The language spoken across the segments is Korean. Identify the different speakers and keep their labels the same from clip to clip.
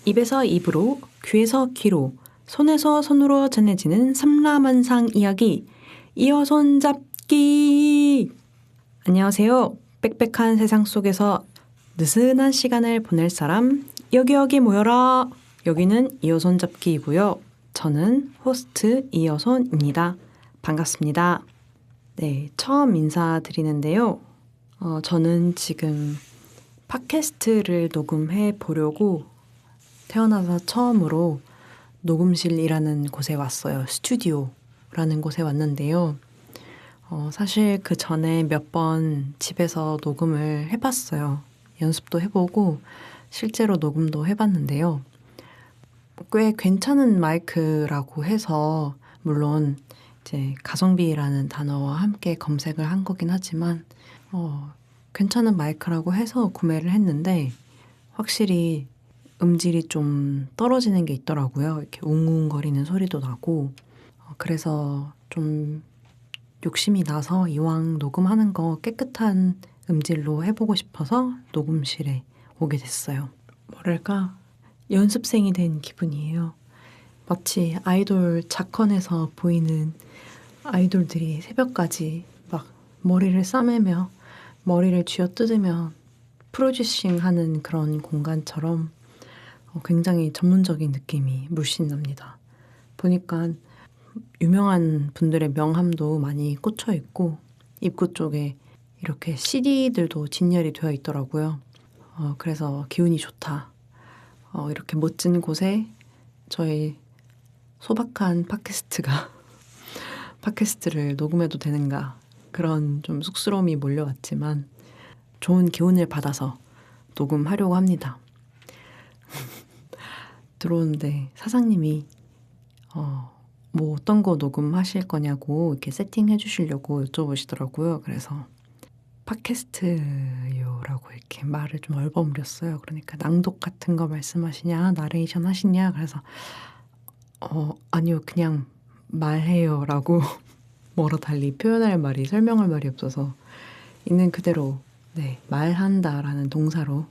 Speaker 1: 입에서 입으로, 귀에서 귀로, 손에서 손으로 전해지는 삼라만상 이야기, 이어손 잡기! 안녕하세요. 빽빽한 세상 속에서 느슨한 시간을 보낼 사람, 여기 모여라! 여기는 이어손 잡기이고요. 저는 호스트 이어손입니다. 반갑습니다. 네, 처음 인사드리는데요. 저는 지금 팟캐스트를 녹음해 보려고 태어나서 처음으로 녹음실이라는 곳에 왔어요. 스튜디오라는 곳에 왔는데요. 사실 그 전에 몇 번 집에서 녹음을 해봤어요. 연습도 해보고 실제로 녹음도 해봤는데요. 꽤 괜찮은 마이크라고 해서 물론 이제 가성비라는 단어와 함께 검색을 한 거긴 하지만 괜찮은 마이크라고 해서 구매를 했는데 확실히 음질이 좀 떨어지는 게 있더라고요. 이렇게 웅웅거리는 소리도 나고 그래서 좀 욕심이 나서 이왕 녹음하는 거 깨끗한 음질로 해보고 싶어서 녹음실에 오게 됐어요. 뭐랄까 연습생이 된 기분이에요. 마치 아이돌 자컨에서 보이는 아이돌들이 새벽까지 막 머리를 싸매며 머리를 쥐어뜯으며 프로듀싱하는 그런 공간처럼 굉장히 전문적인 느낌이 물씬 납니다. 보니까 유명한 분들의 명함도 많이 꽂혀 있고 입구 쪽에 이렇게 CD들도 진열이 되어 있더라고요. 그래서 기운이 좋다. 이렇게 멋진 곳에 저희 소박한 팟캐스트를 녹음해도 되는가 그런 좀 쑥스러움이 몰려왔지만 좋은 기운을 받아서 녹음하려고 합니다. 들어오는데 사장님이 뭐 어떤 거 녹음하실 거냐고 이렇게 세팅해 주시려고 여쭤보시더라고요. 그래서 팟캐스트요라고 이렇게 말을 좀 얼버무렸어요. 그러니까 낭독 같은 거 말씀하시냐, 나레이션 하시냐. 그래서 아니요, 그냥 말해요라고 뭐로 달리 표현할 말이, 설명할 말이 없어서 있는 그대로 말한다라는 동사로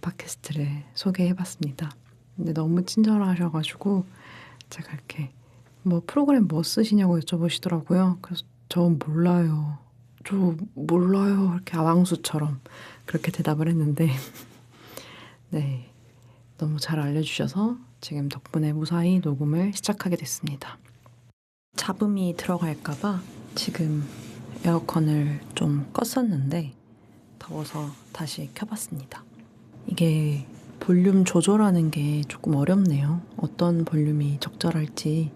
Speaker 1: 팟캐스트를 소개해봤습니다. 근데 너무 친절하셔가지고 제가 이렇게 뭐 프로그램 뭐 쓰시냐고 여쭤보시더라고요. 그래서 저 몰라요. 이렇게 아왕수처럼 그렇게 대답을 했는데 너무 잘 알려주셔서 지금 덕분에 무사히 녹음을 시작하게 됐습니다. 잡음이 들어갈까봐 지금 에어컨을 좀 껐었는데 더워서 다시 켜봤습니다. 이게 볼륨 조절하는 게 조금 어렵네요. 어떤 볼륨이 적절할지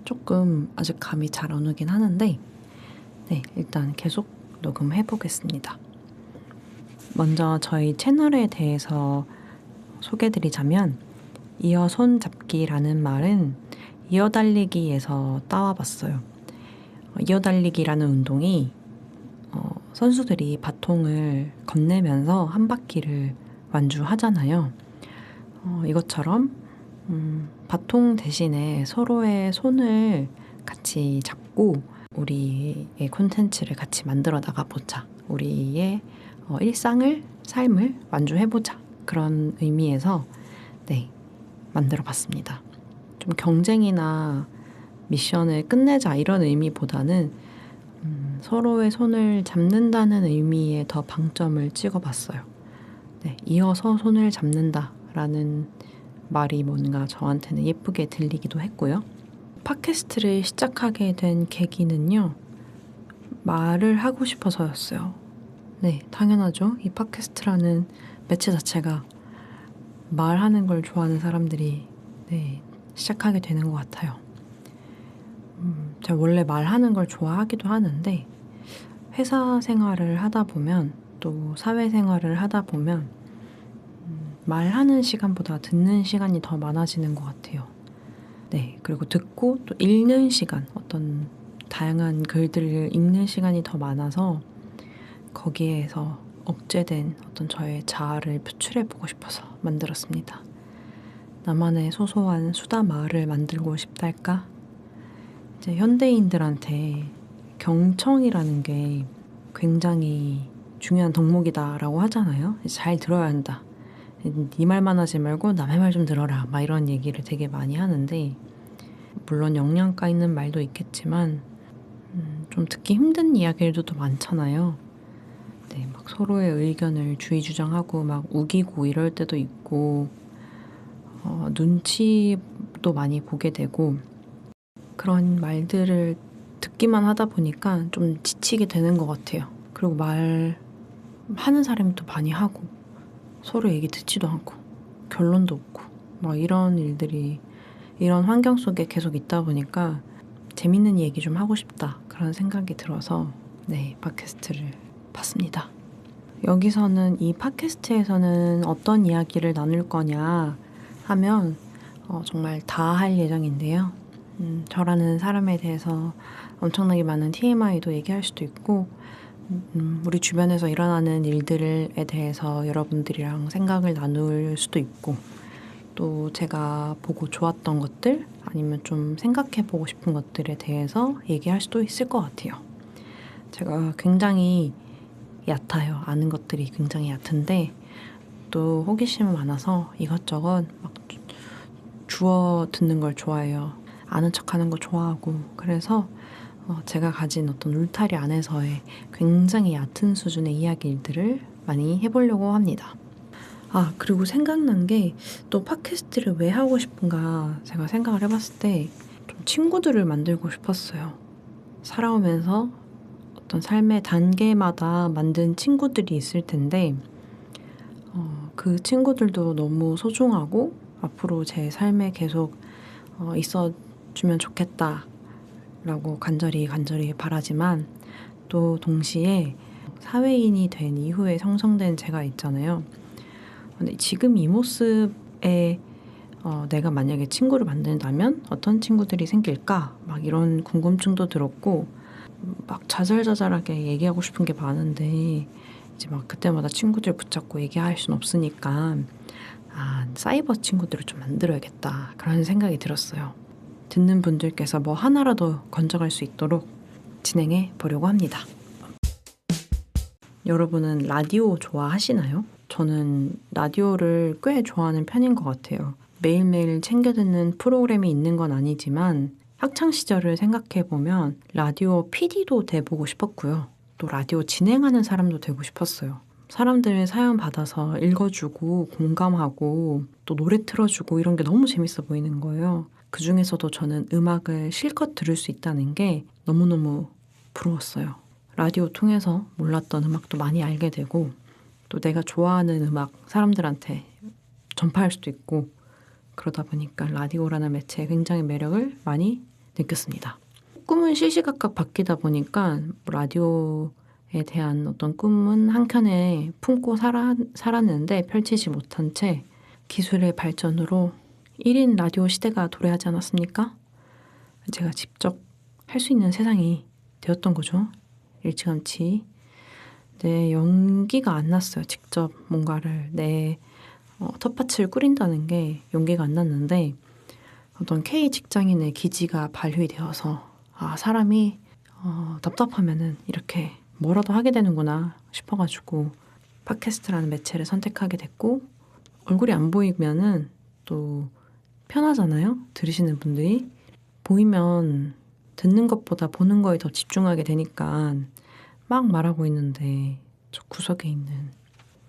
Speaker 1: 조금 아직 감이 잘 안 오긴 하는데 일단 계속 녹음해 보겠습니다. 먼저 저희 채널에 대해서 소개드리자면 이어손 잡기라는 말은 이어달리기에서 따와봤어요. 이어달리기라는 운동이 선수들이 바통을 건네면서 한 바퀴를 완주하잖아요. 이것처럼 바통 대신에 서로의 손을 같이 잡고 우리의 콘텐츠를 같이 만들어 나가보자. 우리의 삶을 완주해보자. 그런 의미에서 만들어 봤습니다. 좀 경쟁이나 미션을 끝내자 이런 의미보다는 서로의 손을 잡는다는 의미에 더 방점을 찍어봤어요. 이어서 손을 잡는다라는 말이 뭔가 저한테는 예쁘게 들리기도 했고요. 팟캐스트를 시작하게 된 계기는요. 말을 하고 싶어서였어요. 당연하죠. 이 팟캐스트라는 매체 자체가 말하는 걸 좋아하는 사람들이 시작하게 되는 것 같아요. 제가 원래 말하는 걸 좋아하기도 하는데 회사 생활을 하다 보면 또 사회생활을 하다 보면 말하는 시간보다 듣는 시간이 더 많아지는 것 같아요. 그리고 듣고 또 읽는 시간, 어떤 다양한 글들을 읽는 시간이 더 많아서 거기에서 억제된 어떤 저의 자아를 표출해보고 싶어서 만들었습니다. 나만의 소소한 수다 마을을 만들고 싶달까? 이제 현대인들한테 경청이라는 게 굉장히 중요한 덕목이다라고 하잖아요. 잘 들어야 한다. 네 말만 하지 말고 남의 말 좀 들어라 막 이런 얘기를 되게 많이 하는데, 물론 영양가 있는 말도 있겠지만 좀 듣기 힘든 이야기들도 많잖아요. 네, 막 서로의 의견을 주의주장하고 막 우기고 이럴 때도 있고, 눈치도 많이 보게 되고, 그런 말들을 듣기만 하다 보니까 좀 지치게 되는 것 같아요. 그리고 말하는 사람이 또 많이 하고 서로 얘기 듣지도 않고 결론도 없고 막 이런 일들이, 이런 환경 속에 계속 있다 보니까 재밌는 얘기 좀 하고 싶다 그런 생각이 들어서 네, 팟캐스트를 봤습니다. 여기서는, 이 팟캐스트에서는 어떤 이야기를 나눌 거냐 하면 정말 다 할 예정인데요. 저라는 사람에 대해서 엄청나게 많은 TMI도 얘기할 수도 있고, 우리 주변에서 일어나는 일들에 대해서 여러분들이랑 생각을 나눌 수도 있고, 또 제가 보고 좋았던 것들 아니면 좀 생각해보고 싶은 것들에 대해서 얘기할 수도 있을 것 같아요. 제가 굉장히 얕아요. 아는 것들이 굉장히 얕은데 또 호기심이 많아서 이것저것 막 주워 듣는 걸 좋아해요. 아는 척하는 거 좋아하고, 그래서 제가 가진 어떤 울타리 안에서의 굉장히 얕은 수준의 이야기들을 많이 해보려고 합니다. 아, 그리고 생각난 게, 또 팟캐스트를 왜 하고 싶은가 제가 생각을 해봤을 때 좀 친구들을 만들고 싶었어요. 살아오면서 어떤 삶의 단계마다 만든 친구들이 있을 텐데 그 친구들도 너무 소중하고 앞으로 제 삶에 계속 있어주면 좋겠다라고 간절히 바라지만, 또 동시에 사회인이 된 이후에 형성된 제가 있잖아요. 근데 지금 이 모습에 내가 만약에 친구를 만든다면 어떤 친구들이 생길까? 막 이런 궁금증도 들었고, 막 자잘자잘하게 얘기하고 싶은 게 많은데 이제 막 그때마다 친구들 붙잡고 얘기할 순 없으니까 사이버 친구들을 좀 만들어야겠다 그런 생각이 들었어요. 듣는 분들께서 뭐 하나라도 건져갈 수 있도록 진행해 보려고 합니다. 여러분은 라디오 좋아하시나요? 저는 라디오를 꽤 좋아하는 편인 것 같아요. 매일매일 챙겨 듣는 프로그램이 있는 건 아니지만 학창 시절을 생각해보면 라디오 PD도 돼보고 싶었고요. 또 라디오 진행하는 사람도 되고 싶었어요. 사람들의 사연 받아서 읽어주고 공감하고 또 노래 틀어주고 이런 게 너무 재밌어 보이는 거예요. 그 중에서도 저는 음악을 실컷 들을 수 있다는 게 너무너무 부러웠어요. 라디오 통해서 몰랐던 음악도 많이 알게 되고, 또 내가 좋아하는 음악 사람들한테 전파할 수도 있고, 그러다 보니까 라디오라는 매체의 굉장히 매력을 많이 느꼈습니다. 꿈은 시시각각 바뀌다 보니까 라디오에 대한 어떤 꿈은 한켠에 품고 살았는데 펼치지 못한 채 기술의 발전으로 1인 라디오 시대가 도래하지 않았습니까? 제가 직접 할 수 있는 세상이 되었던 거죠. 일찌감치. 내 용기가 안 났어요. 직접 뭔가를 텃밭을 꾸린다는 게 용기가 안 났는데, 어떤 K 직장인의 기지가 발휘 되어서 사람이 답답하면은 이렇게 뭐라도 하게 되는구나 싶어가지고 팟캐스트라는 매체를 선택하게 됐고, 얼굴이 안 보이면은 또 편하잖아요. 들으시는 분들이. 보이면 듣는 것보다 보는 거에 더 집중하게 되니까 막 말하고 있는데 저 구석에 있는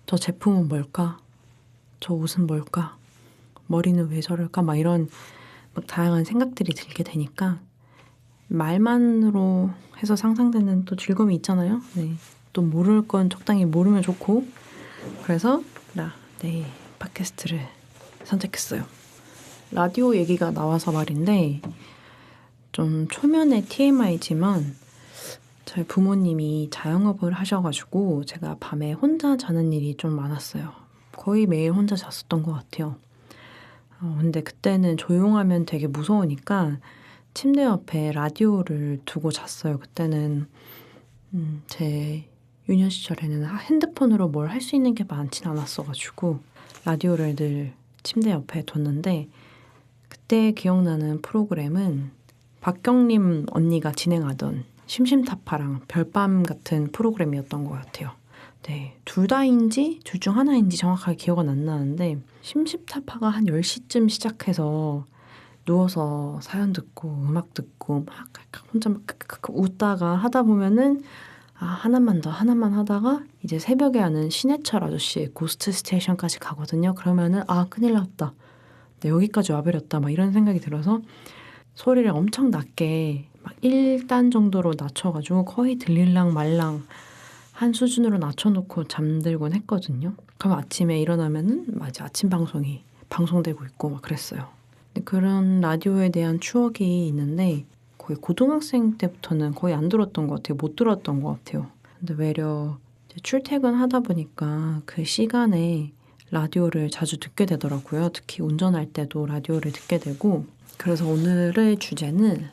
Speaker 1: 저 제품은 뭘까? 저 옷은 뭘까? 머리는 왜 저럴까? 막 이런 막 다양한 생각들이 들게 되니까 말만으로 해서 상상되는 또 즐거움이 있잖아요. 네. 또 모를 건 적당히 모르면 좋고, 그래서 팟캐스트를 선택했어요. 라디오 얘기가 나와서 말인데, 좀 초면의 TMI지만 저희 부모님이 자영업을 하셔가지고 제가 밤에 혼자 자는 일이 좀 많았어요. 거의 매일 혼자 잤었던 것 같아요. 근데 그때는 조용하면 되게 무서우니까 침대 옆에 라디오를 두고 잤어요. 그때는 제 유년 시절에는 핸드폰으로 뭘 할 수 있는 게 많진 않았어가지고 라디오를 늘 침대 옆에 뒀는데, 그때 기억나는 프로그램은 박경림 언니가 진행하던 심심타파랑 별밤 같은 프로그램이었던 것 같아요. 네, 둘 다인지 둘 중 하나인지 정확하게 기억은 안 나는데 심심타파가 한 10시쯤 시작해서 누워서 사연 듣고 음악 듣고 막 혼자 막 웃다가 하다 보면은 하나만 더 하나만 하다가 이제 새벽에 하는 신해철 아저씨의 고스트 스테이션까지 가거든요. 그러면은 큰일 났다. 네, 여기까지 와버렸다. 막 이런 생각이 들어서 소리를 엄청 낮게 막 1단 정도로 낮춰가지고 거의 들릴랑 말랑 한 수준으로 낮춰놓고 잠들곤 했거든요. 그럼 아침에 일어나면은 맞아 아침 방송이 방송되고 있고 막 그랬어요. 그런 라디오에 대한 추억이 있는데 거의 고등학생 때부터는 거의 안 들었던 것 같아요. 못 들었던 것 같아요. 근데 외려 출퇴근하다 보니까 그 시간에 라디오를 자주 듣게 되더라고요. 특히 운전할 때도 라디오를 듣게 되고 그래서 오늘의 주제는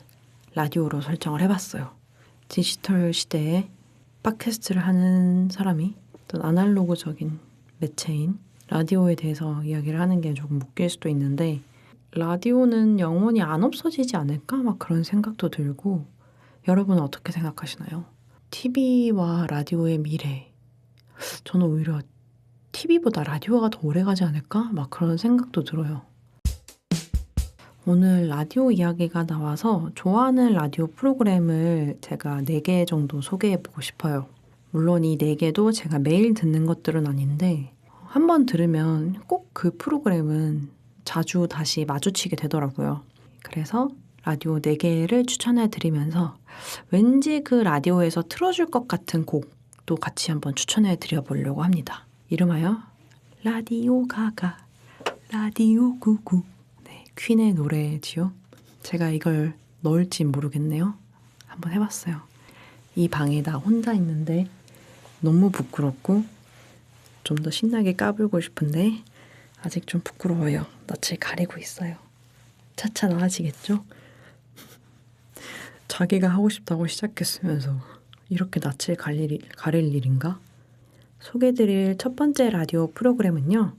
Speaker 1: 라디오로 설정을 해봤어요. 디지털 시대에 팟캐스트를 하는 사람이 어떤 아날로그적인 매체인 라디오에 대해서 이야기를 하는 게 조금 웃길 수도 있는데 라디오는 영원히 안 없어지지 않을까? 막 그런 생각도 들고 여러분은 어떻게 생각하시나요? TV와 라디오의 미래 저는 오히려 TV보다 라디오가 더 오래가지 않을까? 막 그런 생각도 들어요. 오늘 라디오 이야기가 나와서 좋아하는 라디오 프로그램을 제가 4개 정도 소개해보고 싶어요. 물론 이 4개도 제가 매일 듣는 것들은 아닌데 한번 들으면 꼭 그 프로그램은 자주 다시 마주치게 되더라고요. 그래서 라디오 4개를 추천해드리면서 왠지 그 라디오에서 틀어줄 것 같은 곡도 같이 한번 추천해드려보려고 합니다. 이름하여 라디오 가가, 라디오 구구. 네, 퀸의 노래지요. 제가 이걸 넣을지 모르겠네요. 한번 해봤어요. 이 방에 나 혼자 있는데 너무 부끄럽고 좀 더 신나게 까불고 싶은데 아직 좀 부끄러워요. 낯을 가리고 있어요. 차차 나아지겠죠? 자기가 하고 싶다고 시작했으면서 이렇게 낯을 가릴 일인가? 소개해드릴 첫 번째 라디오 프로그램은요.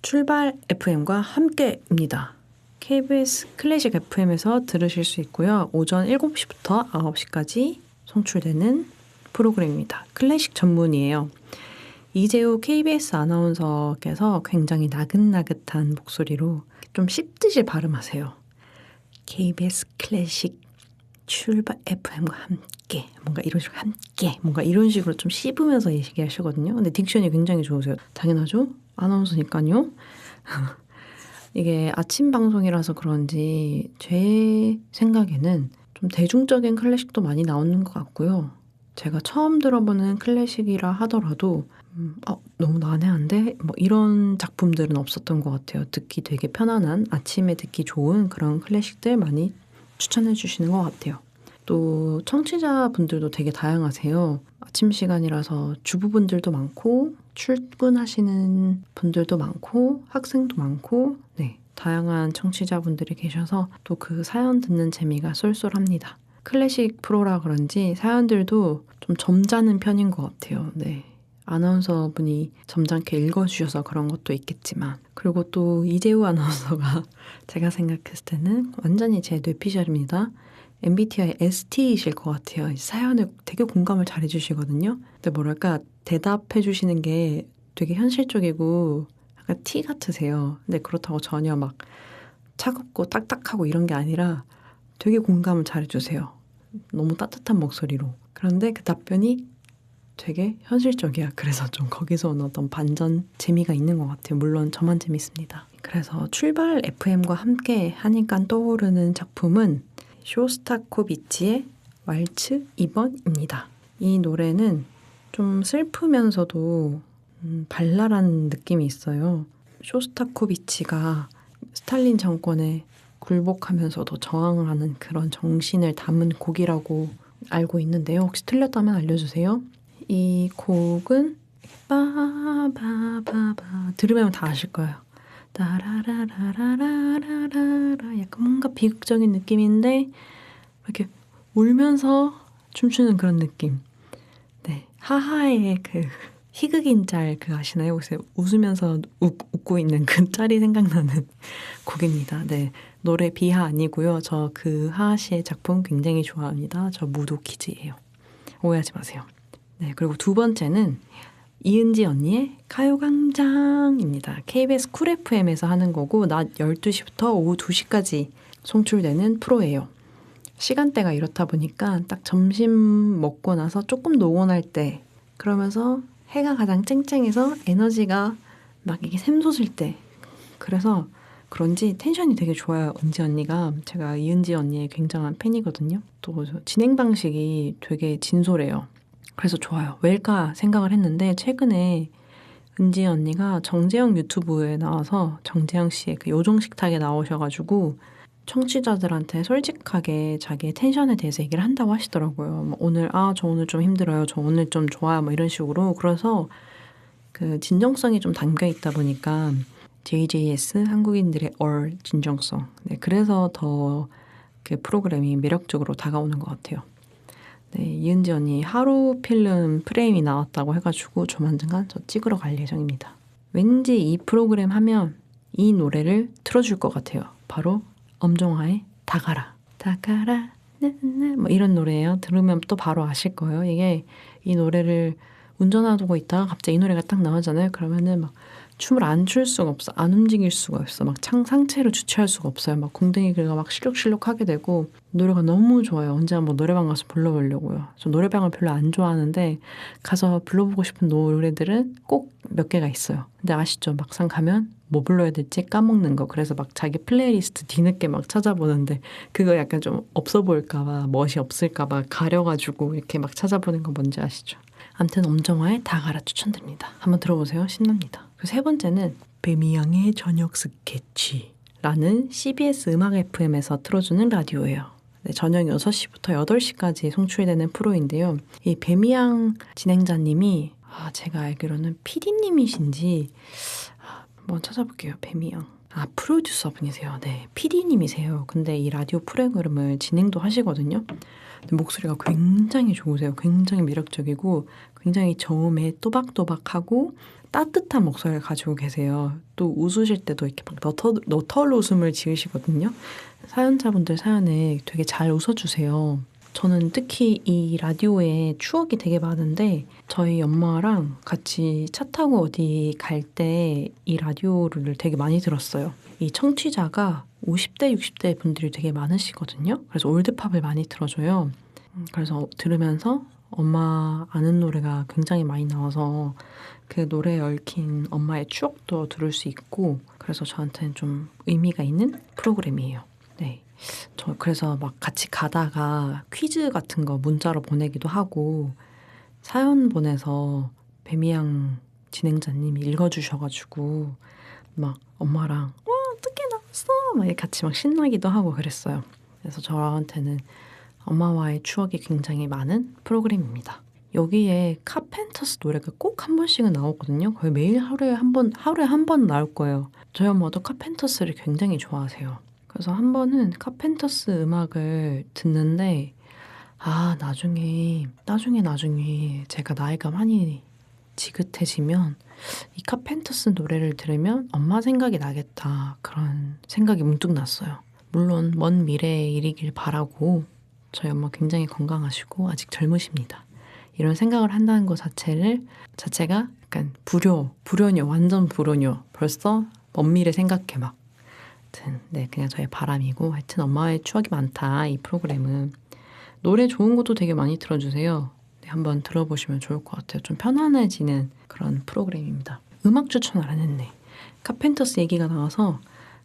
Speaker 1: 출발 FM과 함께입니다. KBS 클래식 FM에서 들으실 수 있고요. 오전 7시부터 9시까지 송출되는 프로그램입니다. 클래식 전문이에요. 이재우 KBS 아나운서께서 굉장히 나긋나긋한 목소리로 좀 씹듯이 발음하세요. KBS 클래식 출발 FM과 함께 뭔가 이런 식으로 함께 뭔가 이런 식으로 좀 씹으면서 얘기하시거든요. 근데 딕션이 굉장히 좋으세요. 당연하죠. 아나운서니까요. 이게 아침 방송이라서 그런지 제 생각에는 좀 대중적인 클래식도 많이 나오는 것 같고요. 제가 처음 들어보는 클래식이라 하더라도 너무 난해한데? 뭐 이런 작품들은 없었던 것 같아요. 듣기 되게 편안한 아침에 듣기 좋은 그런 클래식들 많이 추천해 주시는 것 같아요. 또 청취자분들도 되게 다양하세요. 아침 시간이라서 주부분들도 많고 출근하시는 분들도 많고 학생도 많고 네, 다양한 청취자분들이 계셔서 또 그 사연 듣는 재미가 쏠쏠합니다. 클래식 프로라 그런지 사연들도 좀 점잖은 편인 것 같아요. 네. 아나운서분이 점잖게 읽어주셔서 그런 것도 있겠지만 그리고 또 이재우 아나운서가 제가 생각했을 때는 완전히 제 뇌피셜입니다. MBTI ST이실 것 같아요. 사연을 되게 공감을 잘 해주시거든요. 근데 뭐랄까 대답해 주시는 게 되게 현실적이고 약간 T 같으세요. 근데 그렇다고 전혀 막 차갑고 딱딱하고 이런 게 아니라 되게 공감을 잘 해주세요. 너무 따뜻한 목소리로. 그런데 그 답변이 되게 현실적이야. 그래서 좀 거기서 오는 어떤 반전 재미가 있는 것 같아요. 물론 저만 재밌습니다. 그래서 출발 FM과 함께 하니까 떠오르는 작품은 쇼스타코비치의 왈츠 2번입니다. 이 노래는 좀 슬프면서도 발랄한 느낌이 있어요. 쇼스타코비치가 스탈린 정권에 굴복하면서도 저항을 하는 그런 정신을 담은 곡이라고 알고 있는데요. 혹시 틀렸다면 알려주세요. 이 곡은 빠바바바 들으면 다 아실 거예요. 따라라라라라라라 약간 뭔가 비극적인 느낌인데 이렇게 울면서 춤추는 그런 느낌. 네, 하하의 그 희극인 짤 그 아시나요? 혹시 웃으면서 웃고 있는 그 짤이 생각나는 곡입니다. 네, 노래 비하 아니고요. 저 그 하하 씨의 작품 굉장히 좋아합니다. 저 무도 키즈예요. 오해하지 마세요. 네, 그리고 두 번째는 이은지 언니의 가요광장입니다. KBS 쿨 FM에서 하는 거고 낮 12시부터 오후 2시까지 송출되는 프로예요. 시간대가 이렇다 보니까 딱 점심 먹고 나서 조금 노곤할 때, 그러면서 해가 가장 쨍쨍해서 에너지가 막 이게 샘솟을 때, 그래서 그런지 텐션이 되게 좋아요. 은지 언니가. 제가 이은지 언니의 굉장한 팬이거든요. 또 진행 방식이 되게 진솔해요. 그래서 좋아요. 왜일까 생각을 했는데 최근에 은지 언니가 정재영 유튜브에 나와서 정재영 씨의 그 요정식탁에 나오셔가지고 청취자들한테 솔직하게 자기의 텐션에 대해서 얘기를 한다고 하시더라고요. 뭐 오늘 저 오늘 좀 힘들어요. 저 오늘 좀 좋아요. 뭐 이런 식으로. 그래서 그 진정성이 좀 담겨 있다 보니까 JJS 한국인들의 진정성. 네, 그래서 더 그 프로그램이 매력적으로 다가오는 것 같아요. 네, 이은지 언니 하루 필름 프레임이 나왔다고 해가지고 조만간 저 찍으러 갈 예정입니다. 왠지 이 프로그램 하면 이 노래를 틀어줄 것 같아요. 바로 엄정화의 다가라. 다가라. 뭐 이런 노래예요. 들으면 또 바로 아실 거예요. 이게 이 노래를 운전하고 있다가 갑자기 이 노래가 딱 나오잖아요. 그러면은 막 춤을 안 출 수가 없어. 안 움직일 수가 없어. 막 상체를 주체할 수가 없어요. 막 궁둥이가 막 실룩실룩 하게 되고 노래가 너무 좋아요. 언제 한번 노래방 가서 불러보려고요. 저 노래방을 별로 안 좋아하는데 가서 불러보고 싶은 노래들은 꼭 몇 개가 있어요. 근데 아시죠? 막상 가면 뭐 불러야 될지 까먹는 거. 그래서 막 자기 플레이리스트 뒤늦게 막 찾아보는데 그거 약간 좀 없어 보일까 봐, 멋이 없을까 봐 가려가지고 이렇게 막 찾아보는 거 뭔지 아시죠? 아무튼 엄정화의 다가라 추천드립니다. 한번 들어보세요. 신납니다. 그 세 번째는 배미양의 저녁 스케치라는 CBS 음악 FM에서 틀어주는 라디오예요. 네, 저녁 6시부터 8시까지 송출되는 프로인데요. 이 배미양 진행자님이 제가 알기로는 PD님이신지 한번 찾아볼게요. 배미양. 프로듀서 분이세요. 네, PD님이세요. 근데 이 라디오 프로그램을 진행도 하시거든요. 근데 목소리가 굉장히 좋으세요. 굉장히 매력적이고 굉장히 저음에 또박또박하고 따뜻한 목소리를 가지고 계세요. 또 웃으실 때도 이렇게 막 너털 웃음을 지으시거든요. 사연자분들 사연에 되게 잘 웃어주세요. 저는 특히 이 라디오에 추억이 되게 많은데 저희 엄마랑 같이 차 타고 어디 갈 때 이 라디오를 되게 많이 들었어요. 이 청취자가 50대, 60대 분들이 되게 많으시거든요. 그래서 올드팝을 많이 틀어줘요. 그래서 들으면서 엄마 아는 노래가 굉장히 많이 나와서 그 노래에 얽힌 엄마의 추억도 들을 수 있고 그래서 저한테는 좀 의미가 있는 프로그램이에요. 네. 저 그래서 막 같이 가다가 퀴즈 같은 거 문자로 보내기도 하고 사연 보내서 배미양 진행자님이 읽어주셔가지고 막 엄마랑 어떻게 나왔어? 막 이렇게 같이 막 신나기도 하고 그랬어요. 그래서 저한테는 엄마와의 추억이 굉장히 많은 프로그램입니다. 여기에 카펜터스 노래가 꼭 한 번씩은 나오거든요. 거의 매일 하루에 한 번 나올 거예요. 저희 엄마도 카펜터스를 굉장히 좋아하세요. 그래서 한 번은 카펜터스 음악을 듣는데 나중에 제가 나이가 많이 지긋해지면 이 카펜터스 노래를 들으면 엄마 생각이 나겠다. 그런 생각이 문득 났어요. 물론 먼 미래의 일이길 바라고 저희 엄마 굉장히 건강하시고 아직 젊으십니다. 이런 생각을 한다는 것 자체가 약간 불효녀, 완전 불효녀. 벌써 먼 미래 생각해 막. 하여튼 네, 그냥 저의 바람이고 하여튼 엄마의 추억이 많다, 이 프로그램은. 노래 좋은 것도 되게 많이 틀어주세요. 네, 한번 들어보시면 좋을 것 같아요. 좀 편안해지는 그런 프로그램입니다. 음악 추천을 안 했네. 카펜터스 얘기가 나와서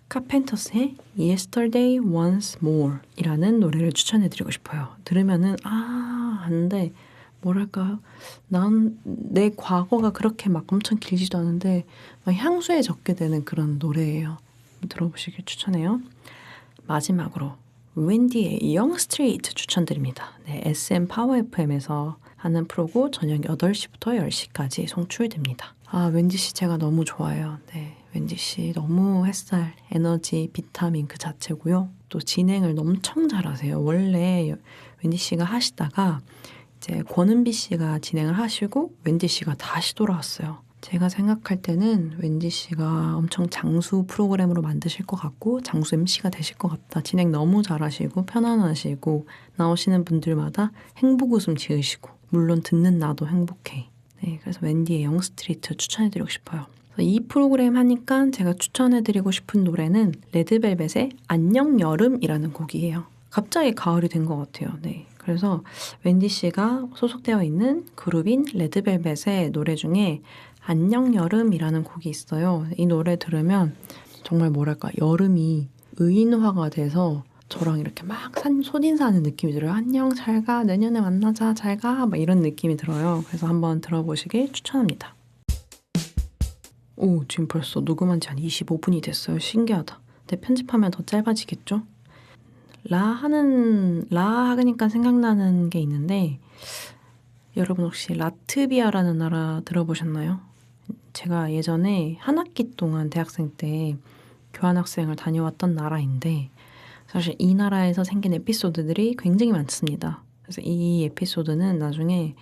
Speaker 1: 카펜터스의 Yesterday Once More 이라는 노래를 추천해드리고 싶어요. 들으면은 하는데 뭐랄까, 난 내 과거가 그렇게 막 엄청 길지도 않은데 막 향수에 젖게 되는 그런 노래예요. 들어보시길 추천해요. 마지막으로 웬디의 Young Street 추천드립니다. 네, SM 파워 FM에서 하는 프로고 저녁 8시부터 10시까지 송출됩니다. 웬디 씨 제가 너무 좋아해요. 네, 웬디 씨 너무 햇살, 에너지, 비타민 그 자체고요. 또 진행을 엄청 잘하세요. 원래 웬디 씨가 하시다가 이제 권은비 씨가 진행을 하시고 웬디 씨가 다시 돌아왔어요. 제가 생각할 때는 웬디 씨가 엄청 장수 프로그램으로 만드실 것 같고 장수 MC가 되실 것 같다. 진행 너무 잘하시고 편안하시고 나오시는 분들마다 행복 웃음 지으시고 물론 듣는 나도 행복해. 네, 그래서 웬디의 영스트리트 추천해드리고 싶어요. 이 프로그램 하니까 제가 추천해드리고 싶은 노래는 레드벨벳의 안녕 여름이라는 곡이에요. 갑자기 가을이 된 것 같아요. 네, 그래서 웬디 씨가 소속되어 있는 그룹인 레드벨벳의 노래 중에 안녕 여름이라는 곡이 있어요. 이 노래 들으면 정말 뭐랄까 여름이 의인화가 돼서 저랑 이렇게 막 손인사하는 느낌이 들어요. 안녕 잘 가, 내년에 만나자, 잘 가, 막 이런 느낌이 들어요. 그래서 한번 들어보시길 추천합니다. 오, 지금 벌써 녹음한 지 한 25분이 됐어요. 신기하다. 근데 편집하면 더 짧아지겠죠? 라 하니까 생각나는 게 있는데, 여러분 혹시 라트비아라는 나라 들어보셨나요? 제가 예전에 한 학기 동안 대학생 때 교환학생을 다녀왔던 나라인데, 사실 이 나라에서 생긴 에피소드들이 굉장히 많습니다. 그래서 이 에피소드는 나중에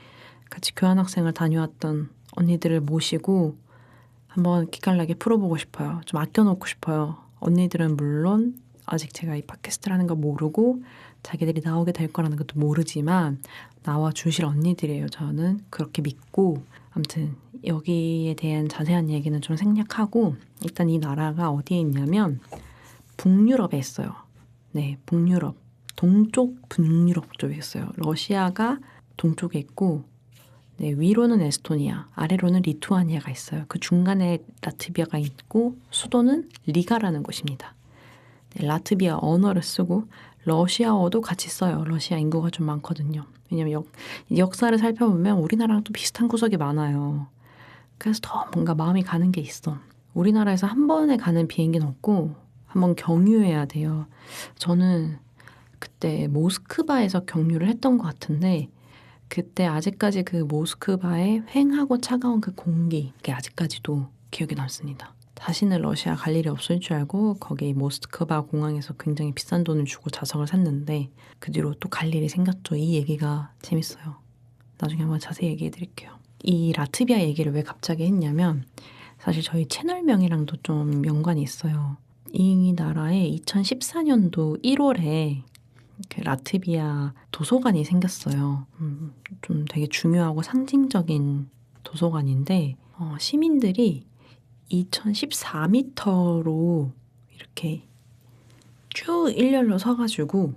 Speaker 1: 같이 교환학생을 다녀왔던 언니들을 모시고 한번 기깔나게 풀어보고 싶어요. 좀 아껴놓고 싶어요. 언니들은 물론 아직 제가 이 팟캐스트라는 거 모르고 자기들이 나오게 될 거라는 것도 모르지만 나와 주실 언니들이에요. 저는 그렇게 믿고, 아무튼 여기에 대한 자세한 얘기는 좀 생략하고, 일단 이 나라가 어디에 있냐면 북유럽에 있어요. 네, 북유럽. 동쪽 북유럽 쪽에 있어요. 러시아가 동쪽에 있고, 네, 위로는 에스토니아, 아래로는 리투아니아가 있어요. 그 중간에 라트비아가 있고 수도는 리가라는 곳입니다. 네, 라트비아 언어를 쓰고 러시아어도 같이 써요. 러시아 인구가 좀 많거든요. 왜냐면 역사를 살펴보면 우리나라랑 또 비슷한 구석이 많아요. 그래서 더 뭔가 마음이 가는 게 있어. 우리나라에서 한 번에 가는 비행기는 없고 한번 경유해야 돼요. 저는 그때 모스크바에서 경유를 했던 것 같은데, 그때 아직까지 그 모스크바의 휑하고 차가운 그 공기, 그게 아직까지도 기억에 남습니다. 다시는 러시아 갈 일이 없을 줄 알고 거기 모스크바 공항에서 굉장히 비싼 돈을 주고 좌석을 샀는데 그 뒤로 또 갈 일이 생겼죠. 이 얘기가 재밌어요. 나중에 한번 자세히 얘기해 드릴게요. 이 라트비아 얘기를 왜 갑자기 했냐면, 사실 저희 채널명이랑도 좀 연관이 있어요. 이 나라에 2014년도 1월에 그 라트비아 도서관이 생겼어요. 좀 되게 중요하고 상징적인 도서관인데, 시민들이 2014m로 이렇게 쭉 일렬로 서가지고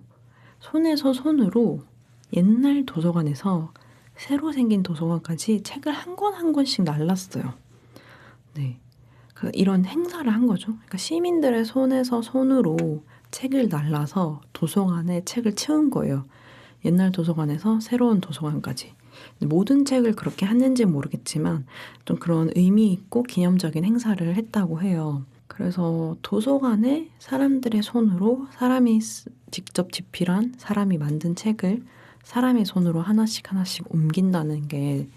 Speaker 1: 손에서 손으로 옛날 도서관에서 새로 생긴 도서관까지 책을 한 권 한 권씩 날랐어요. 네, 이런 행사를 한 거죠. 그러니까 시민들의 손에서 손으로 책을 날라서 도서관에 책을 채운 거예요. 옛날 도서관에서 새로운 도서관까지. 모든 책을 그렇게 했는지 모르겠지만 좀 그런 의미 있고 기념적인 행사를 했다고 해요. 그래서 도서관에 사람들의 손으로 사람이 직접 집필한 사람이 만든 책을 사람의 손으로 하나씩 하나씩 옮긴다는 게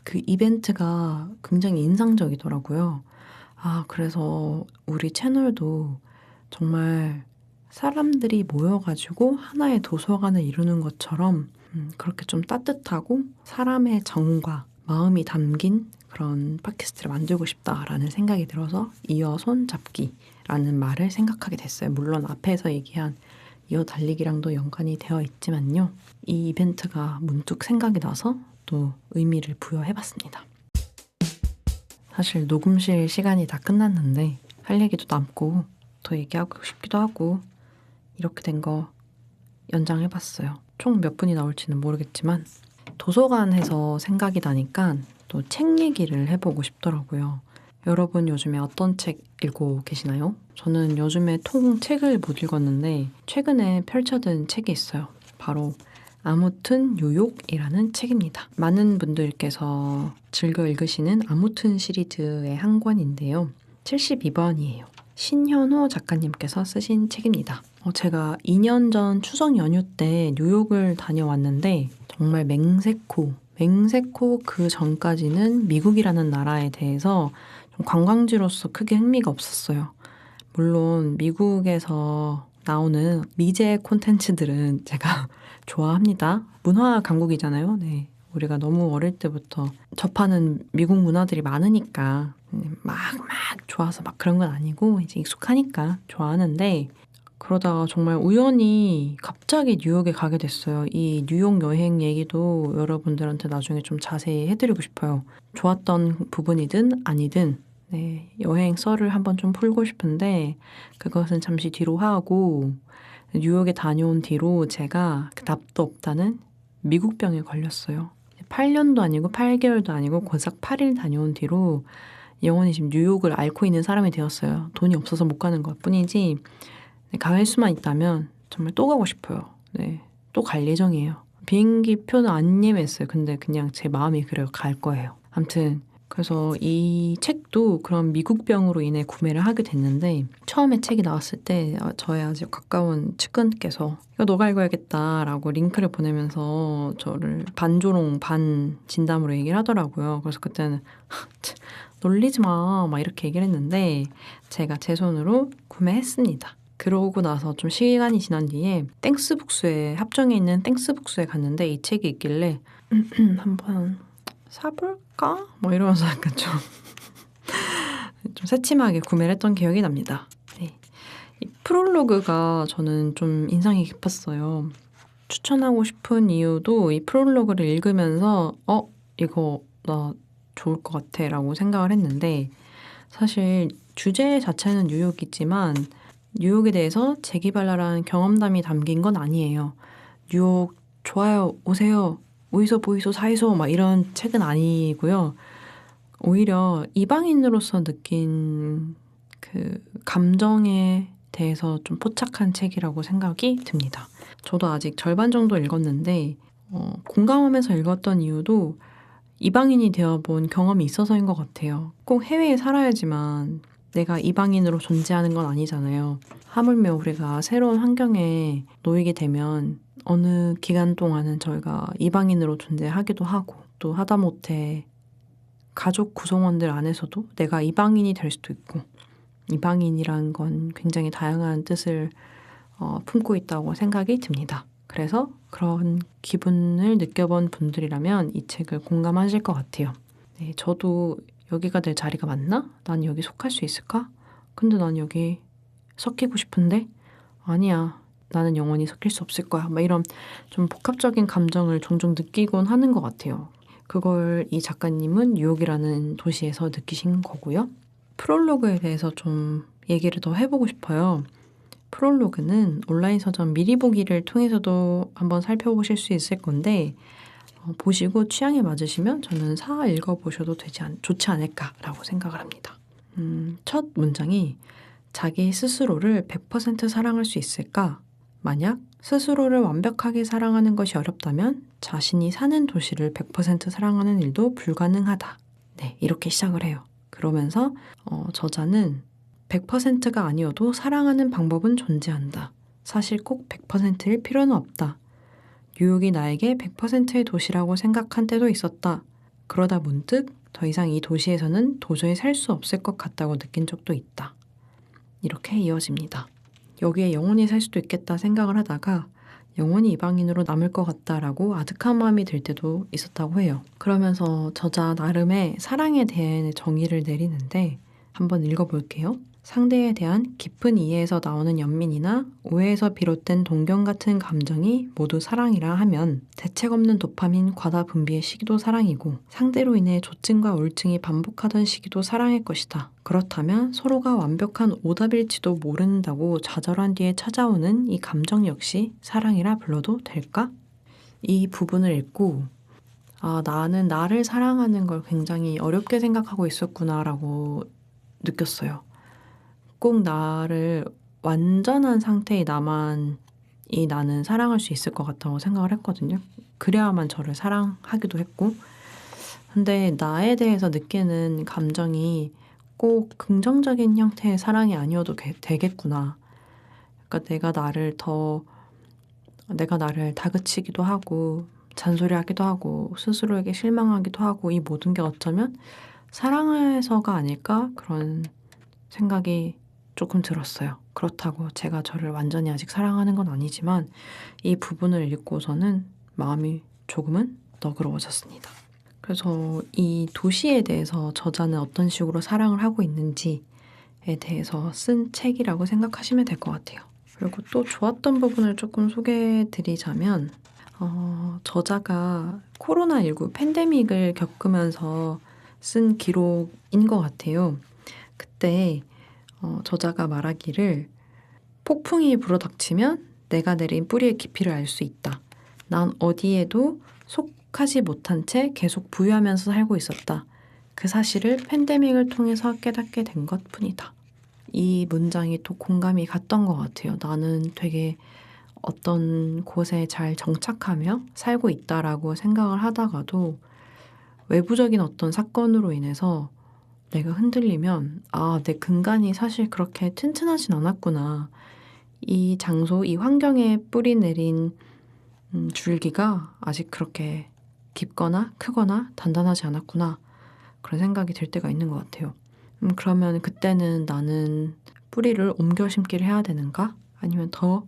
Speaker 1: 그 이벤트가 굉장히 인상적이더라고요. 그래서 우리 채널도 정말 사람들이 모여가지고 하나의 도서관을 이루는 것처럼 그렇게 좀 따뜻하고 사람의 정과 마음이 담긴 그런 팟캐스트를 만들고 싶다라는 생각이 들어서 이어 손잡기라는 말을 생각하게 됐어요. 물론 앞에서 얘기한 이어 달리기랑도 연관이 되어 있지만요. 이 이벤트가 문득 생각이 나서 또 의미를 부여해봤습니다. 사실 녹음실 시간이 다 끝났는데 할 얘기도 남고 더 얘기하고 싶기도 하고 이렇게 된 거 연장해봤어요. 총 몇 분이 나올지는 모르겠지만 도서관에서 생각이 나니까 또 책 얘기를 해보고 싶더라고요. 여러분 요즘에 어떤 책 읽고 계시나요? 저는 요즘에 통 책을 못 읽었는데 최근에 펼쳐든 책이 있어요. 바로 아무튼 뉴욕이라는 책입니다. 많은 분들께서 즐겨 읽으시는 아무튼 시리즈의 한 권인데요. 72번이에요. 신현호 작가님께서 쓰신 책입니다. 제가 2년 전 추석 연휴 때 뉴욕을 다녀왔는데 정말 맹세코 그 전까지는 미국이라는 나라에 대해서 좀 관광지로서 크게 흥미가 없었어요. 물론 미국에서 나오는 미제 콘텐츠들은 제가 좋아합니다. 문화 강국이잖아요. 네. 우리가 너무 어릴 때부터 접하는 미국 문화들이 많으니까 막 좋아서 막 그런 건 아니고 이제 익숙하니까 좋아하는데, 그러다가 정말 우연히 갑자기 뉴욕에 가게 됐어요. 이 뉴욕 여행 얘기도 여러분들한테 나중에 좀 자세히 해드리고 싶어요. 좋았던 부분이든 아니든 네, 여행 썰을 한번 좀 풀고 싶은데 그것은 잠시 뒤로 하고 뉴욕에 다녀온 뒤로 제가 납도 없다는 미국병에 걸렸어요. 8년도 아니고 8개월도 아니고 고작 8일 다녀온 뒤로 영원히 지금 뉴욕을 앓고 있는 사람이 되었어요. 돈이 없어서 못 가는 것 뿐이지 갈 수만 있다면 정말 또 가고 싶어요. 네, 또 갈 예정이에요. 비행기 표는 안 예매했어요. 근데 그냥 제 마음이 그래요. 갈 거예요. 아무튼 그래서 이 책도 그런 미국병으로 인해 구매를 하게 됐는데 처음에 책이 나왔을 때 저의 아주 가까운 측근께서 이거 너가 읽어야겠다라고 링크를 보내면서 저를 반조롱 반 진담으로 얘기를 하더라고요. 그래서 그때는 놀리지 마 막 이렇게 얘기를 했는데 제가 제 손으로 구매했습니다. 그러고 나서 좀 시간이 지난 뒤에 땡스북스에 합정에 있는 땡스북스에 갔는데 이 책이 있길래 한번 사볼까? 뭐 이러면서 약간 좀 새침하게 구매를 했던 기억이 납니다. 네. 이 프롤로그가 저는 좀 인상이 깊었어요. 추천하고 싶은 이유도 이 프롤로그를 읽으면서 이거 나 좋을 것 같아 라고 생각을 했는데 사실 주제 자체는 뉴욕이지만 뉴욕에 대해서 재기발랄한 경험담이 담긴 건 아니에요. 뉴욕 좋아요, 오세요, 오이소 보이소 사이소 막 이런 책은 아니고요. 오히려 이방인으로서 느낀 그 감정에 대해서 좀 포착한 책이라고 생각이 듭니다. 저도 아직 절반 정도 읽었는데 공감하면서 읽었던 이유도 이방인이 되어본 경험이 있어서인 것 같아요. 꼭 해외에 살아야지만 내가 이방인으로 존재하는 건 아니잖아요. 하물며 우리가 새로운 환경에 놓이게 되면 어느 기간 동안은 저희가 이방인으로 존재하기도 하고 또 하다못해 가족 구성원들 안에서도 내가 이방인이 될 수도 있고 이방인이란 건 굉장히 다양한 뜻을 품고 있다고 생각이 듭니다. 그래서 그런 기분을 느껴본 분들이라면 이 책을 공감하실 것 같아요. 네, 저도 여기가 내 자리가 맞나? 난 여기 속할 수 있을까? 근데 난 여기 섞이고 싶은데? 아니야. 나는 영원히 섞일 수 없을 거야. 막 이런 좀 복합적인 감정을 종종 느끼곤 하는 것 같아요. 그걸 이 작가님은 뉴욕이라는 도시에서 느끼신 거고요. 프롤로그에 대해서 좀 얘기를 더 해보고 싶어요. 프롤로그는 온라인 서점 미리 보기를 통해서도 한번 살펴보실 수 있을 건데 보시고 취향에 맞으시면 저는 사 읽어보셔도 좋지 않을까라고 생각을 합니다. 첫 문장이 자기 스스로를 100% 사랑할 수 있을까? 만약 스스로를 완벽하게 사랑하는 것이 어렵다면 자신이 사는 도시를 100% 사랑하는 일도 불가능하다. 네, 이렇게 시작을 해요. 그러면서 저자는 100%가 아니어도 사랑하는 방법은 존재한다. 사실 꼭 100%일 필요는 없다. 뉴욕이 나에게 100%의 도시라고 생각한 때도 있었다. 그러다 문득 더 이상 이 도시에서는 도저히 살 수 없을 것 같다고 느낀 적도 있다. 이렇게 이어집니다. 여기에 영원히 살 수도 있겠다 생각을 하다가 영원히 이방인으로 남을 것 같다라고 아득한 마음이 들 때도 있었다고 해요. 그러면서 저자 나름의 사랑에 대한 정의를 내리는데 한번 읽어볼게요. 상대에 대한 깊은 이해에서 나오는 연민이나 오해에서 비롯된 동경 같은 감정이 모두 사랑이라 하면 대책 없는 도파민 과다 분비의 시기도 사랑이고 상대로 인해 조증과 우울증이 반복하던 시기도 사랑일 것이다. 그렇다면 서로가 완벽한 오답일지도 모른다고 좌절한 뒤에 찾아오는 이 감정 역시 사랑이라 불러도 될까? 이 부분을 읽고 나는 나를 사랑하는 걸 굉장히 어렵게 생각하고 있었구나라고 느꼈어요. 꼭 나를 완전한 상태의 나는 사랑할 수 있을 것 같다고 생각을 했거든요. 그래야만 저를 사랑하기도 했고 근데 나에 대해서 느끼는 감정이 꼭 긍정적인 형태의 사랑이 아니어도 되겠구나. 그러니까 내가 나를 다그치기도 하고 잔소리하기도 하고 스스로에게 실망하기도 하고 이 모든 게 어쩌면 사랑해서가 아닐까? 그런 생각이 조금 들었어요. 그렇다고 제가 저를 완전히 아직 사랑하는 건 아니지만 이 부분을 읽고서는 마음이 조금은 너그러워졌습니다. 그래서 이 도시에 대해서 저자는 어떤 식으로 사랑을 하고 있는지에 대해서 쓴 책이라고 생각하시면 될 것 같아요. 그리고 또 좋았던 부분을 조금 소개해드리자면 저자가 코로나19 팬데믹을 겪으면서 쓴 기록인 것 같아요. 그때 저자가 말하기를 폭풍이 불어닥치면 내가 내린 뿌리의 깊이를 알 수 있다. 난 어디에도 속하지 못한 채 계속 부유하면서 살고 있었다. 그 사실을 팬데믹을 통해서 깨닫게 된 것뿐이다. 이 문장이 또 공감이 갔던 것 같아요. 나는 되게 어떤 곳에 잘 정착하며 살고 있다라고 생각을 하다가도 외부적인 어떤 사건으로 인해서 내가 흔들리면 내 근간이 사실 그렇게 튼튼하진 않았구나. 이 장소, 이 환경에 뿌리 내린 줄기가 아직 그렇게 깊거나 크거나 단단하지 않았구나. 그런 생각이 들 때가 있는 것 같아요. 그러면 그때는 나는 뿌리를 옮겨 심기를 해야 되는가? 아니면 더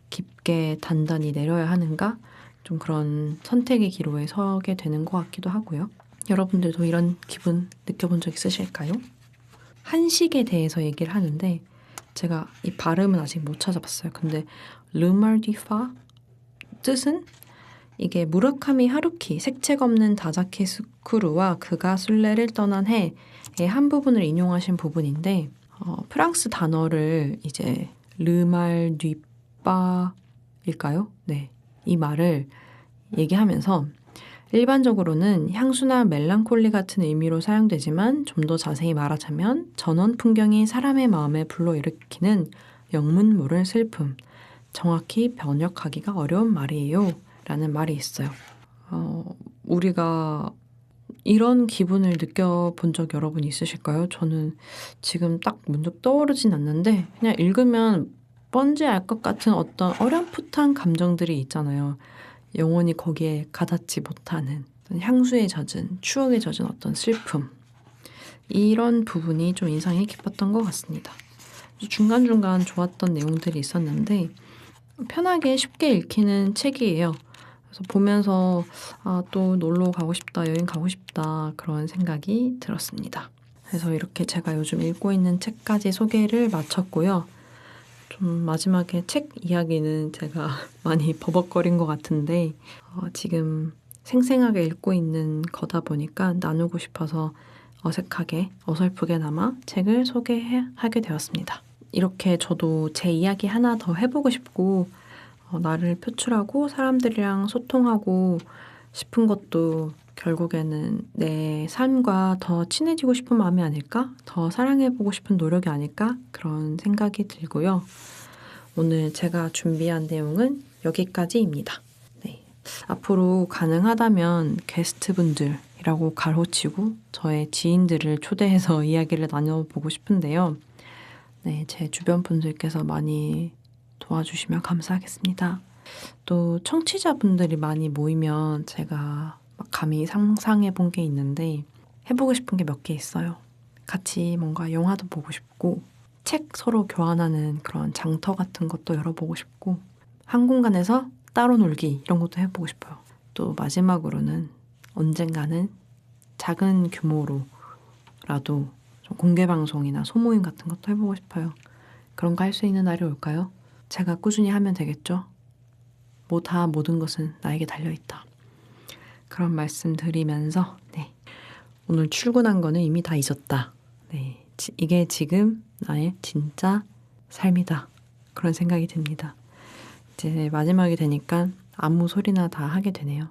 Speaker 1: 깊게 단단히 내려야 하는가? 좀 그런 선택의 기로에 서게 되는 것 같기도 하고요. 여러분들도 이런 기분 느껴본 적 있으실까요? 한식에 대해서 얘기를 하는데 제가 이 발음은 아직 못 찾아봤어요. 근데 르말디파 뜻은 이게 무라카미 하루키 색채가 없는 다자케스쿠르와 그가 순례를 떠난 해의 한 부분을 인용하신 부분인데 프랑스 단어를 이제 르말디파일까요? 네, 이 말을 얘기하면서 일반적으로는 향수나 멜랑콜리 같은 의미로 사용되지만 좀 더 자세히 말하자면 전원 풍경이 사람의 마음에 불러일으키는 영문모를 슬픔, 정확히 번역하기가 어려운 말이에요. 라는 말이 있어요. 우리가 이런 기분을 느껴본 적 여러분 있으실까요? 저는 지금 딱 문득 떠오르진 않는데 그냥 읽으면 뭔지 알 것 같은 어떤 어렴풋한 감정들이 있잖아요. 영원히 거기에 가닿지 못하는 향수에 젖은, 추억에 젖은 어떤 슬픔. 이런 부분이 좀 인상이 깊었던 것 같습니다. 중간중간 좋았던 내용들이 있었는데 편하게 쉽게 읽히는 책이에요. 그래서 보면서 또 놀러 가고 싶다, 여행 가고 싶다 그런 생각이 들었습니다. 그래서 이렇게 제가 요즘 읽고 있는 책까지 소개를 마쳤고요. 좀 마지막에 책 이야기는 제가 많이 버벅거린 것 같은데 지금 생생하게 읽고 있는 거다 보니까 나누고 싶어서 어색하게 어설프게나마 책을 소개하게 되었습니다. 이렇게 저도 제 이야기 하나 더 해보고 싶고 나를 표출하고 사람들이랑 소통하고 싶은 것도 결국에는 내 삶과 더 친해지고 싶은 마음이 아닐까? 더 사랑해보고 싶은 노력이 아닐까? 그런 생각이 들고요. 오늘 제가 준비한 내용은 여기까지입니다. 네. 앞으로 가능하다면 게스트분들이라고 가로치고 저의 지인들을 초대해서 이야기를 나눠보고 싶은데요. 네, 제 주변 분들께서 많이 도와주시면 감사하겠습니다. 또 청취자분들이 많이 모이면 제가 막 감히 상상해 본 게 있는데 해보고 싶은 게 몇 개 있어요. 같이 뭔가 영화도 보고 싶고 책 서로 교환하는 그런 장터 같은 것도 열어보고 싶고 한 공간에서 따로 놀기 이런 것도 해보고 싶어요. 또 마지막으로는 언젠가는 작은 규모로라도 좀 공개 방송이나 소모임 같은 것도 해보고 싶어요. 그런 거 할 수 있는 날이 올까요? 제가 꾸준히 하면 되겠죠? 모든 것은 나에게 달려있다. 그런 말씀 드리면서 네, 오늘 출근한 거는 이미 다 잊었다. 네, 이게 지금 나의 진짜 삶이다. 그런 생각이 듭니다. 이제 마지막이 되니까 아무 소리나 다 하게 되네요.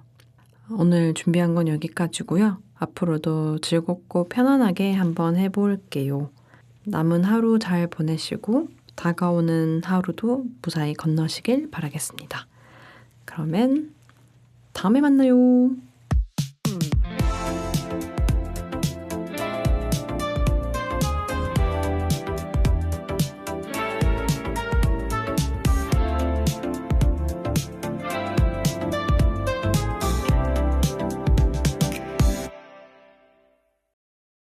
Speaker 1: 오늘 준비한 건 여기까지고요. 앞으로도 즐겁고 편안하게 한번 해볼게요. 남은 하루 잘 보내시고 다가오는 하루도 무사히 건너시길 바라겠습니다. 그러면 다음에 만나요.